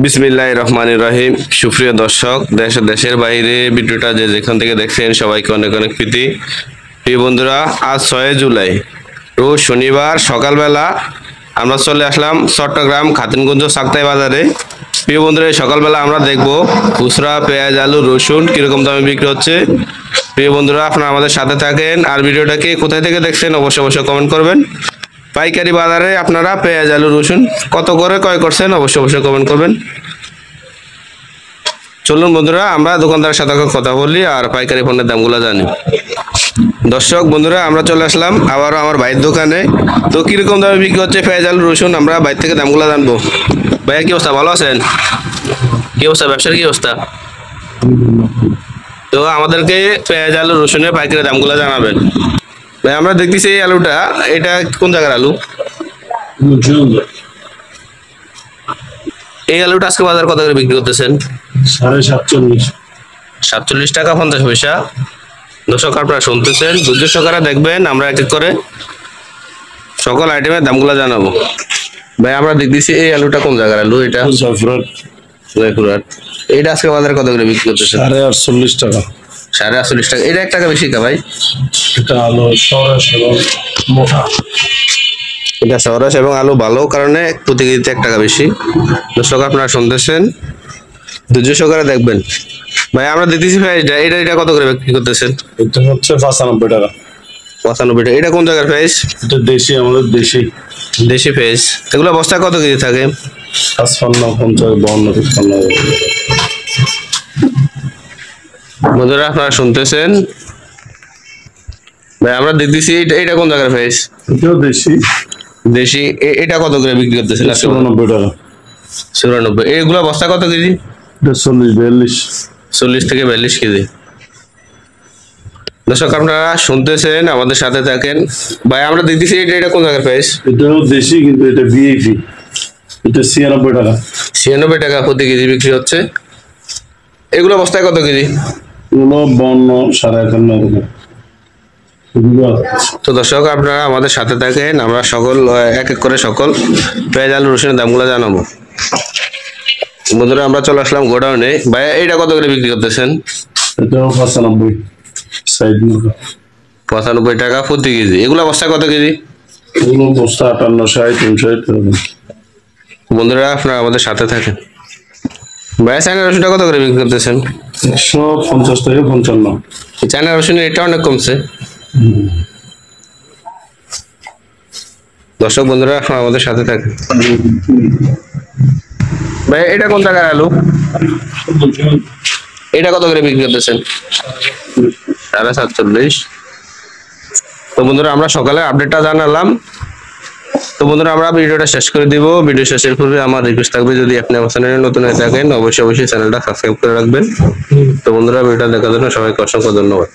বিসমিল্লাহির রহমানির রহিম। সুপ্রিয় দর্শক, দেশের বাইরে ভিডিওটা যেখান থেকে দেখছেন সবাইকে অনেক অনেক প্রীতি। প্রিয় বন্ধুরা, আজ 6 জুলাই রোজ শনিবার সকালবেলা আমরা চলে আসলাম চট্টগ্রাম খাতুনগঞ্জ সাক্তাই বাজারে। প্রিয় বন্ধুরা, সকালবেলা আমরা দেখব খুচরা পেঁয়াজ, আলু, রসুন কিরকম দামে বিক্রি হচ্ছে। প্রিয় বন্ধুরা, আপনারা আমাদের সাথে থাকেন আর ভিডিওটাকে কোথায় থেকে দেখছেন অবশ্যই কমেন্ট করবেন। পাইকারি বাজারে আপনারা পেঁয়াজ, আলু, রসুন কত করে ক্রয় করছেন অবশ্যই কমেন্ট করবেন। চলুন বন্ধুরা, আমরা দোকানদারের সাথে কথা বলি আর পাইকারি পণ্যের দামগুলো জানি। দর্শক বন্ধুরা, আমরা চলে আসলাম আবারও আমার ভাইয়ের দোকানে। তো কিরকম দামে বিক্রি হচ্ছে পেঁয়াজ, আলু, রসুন আমরা বাইর থেকে দামগুলো জানবো। ভাইয়া, কি অবস্থা? ভালো আছেন? কি অবস্থা, ব্যবসার কি অবস্থা? তো আমাদেরকে পেঁয়াজ, আলু, রসুনের পাইকারি দামগুলো জানাবেন। ভাই, আমরা দেখতেছি এই আলুটা, এটা কোন জায়গার আলু? এই আলুটা আজকে বাজার কত করে বিক্রি করতেছেন? 47 টাকা 50 পয়সা। দর্শক, আপনারা শুনতেছেন, ধৈর্য সহকারে দেখবেন, আমরা এক এক করে সকল আইটেমের দামগুলো জানাবো। ভাই, আমরা দেখতেছি এই আলুটা কোন জায়গার আলু? এটা জয়পুরহাট। এইটা আজকে বাজারে কত করে বিক্রি করতেছেন? 48 টাকা। 48 টাকা। এটা 1 টাকা বেশি কা ভাই? এটা আলু সরস এবং মোটা। এটা সরস এবং আলু ভালো কারণে প্রতি কেজিতে 1 টাকা বেশি। দর্শক, আপনারা শুনতেছেন, ধৈর্য সহকারে দেখবেন। ভাই, আমরা দেখতেছি ভাই, এটা কত করে বিক্রি করতেছেন? এটা হচ্ছে 95 টাকা। 95 টাকা। এটা কোন জায়গার প্রাইস? এটা দেশি, আমাদের দেশি প্রাইস। এগুলো বস্তা কত কেজি থাকে? 55, 50, 52, 53। বন্ধুরা, আপনারা শুনতেছেন, ভাই আমরা দেখতেছি এটা কোন জায়গার প্রাইস? এটাও দেশি। এটা কত করে বিক্রি করতেছেন? 94 টাকা। 94। এগুলো বস্তা কত কেজি? এটা 40, 40 থেকে 42 কেজি। দর্শক, আপনারা শুনতেছেন, আমাদের সাথে থাকেন। ভাই, আমরা দেখতেছি এটা কোন জায়গার প্রাইস? এটাও দেশি, কিন্তু এটা ভিআইপি। এটা 96 টাকা। 96 টাকা প্রতি কেজি বিক্রি হচ্ছে। এগুলো বস্তায় কত কেজি? এগুলো 52, 51.5। তো দর্শক, আপনারা আমাদের সাথে থাকেন, আমরা এক এক করে সকল পেঁয়াজ, আলু, রসুনের দামগুলো জানাবো। বন্ধুরা, আমরা চলে আসলাম গোডাউনে। ভাই, এইটা কত করে বিক্রি করতেছেন? এটাও 95, সাইড মুরগা। 95 টাকা প্রতি কেজি। এগুলো বস্তায় কত কেজি? এগুলো বস্তা 58, 60, 59। বন্ধুরা, আপনারা আমাদের সাথে থাকেন। ভাই, চায়না রসুনটা কত করে বিক্রি করতেছেন? 150 থেকে 55। চায়না রসুনের এটা অনেক কমছে। দর্শক বন্ধুরা, আপনারা আমাদের সাথে থাকেন। ভাই, এটা কোন জায়গার আলু? এটা কত করে বিক্রি করতেছেন? 47.5। তো বন্ধুরা, আমরা সকালে আপডেটটা জানালাম। তো বন্ধুরা, আমরা ভিডিওটা শেষ করে দিব। ভিডিও শেষের পূর্বে আমার রিকোয়েস্ট থাকবে, যদি আপনি আমার চ্যানেলে নতুন হয়ে থাকেন অবশ্যই চ্যানেলটা সাবস্ক্রাইব করে রাখবেন। তো বন্ধুরা, ভিডিওটা দেখার জন্য সবাইকে অসংখ্য ধন্যবাদ।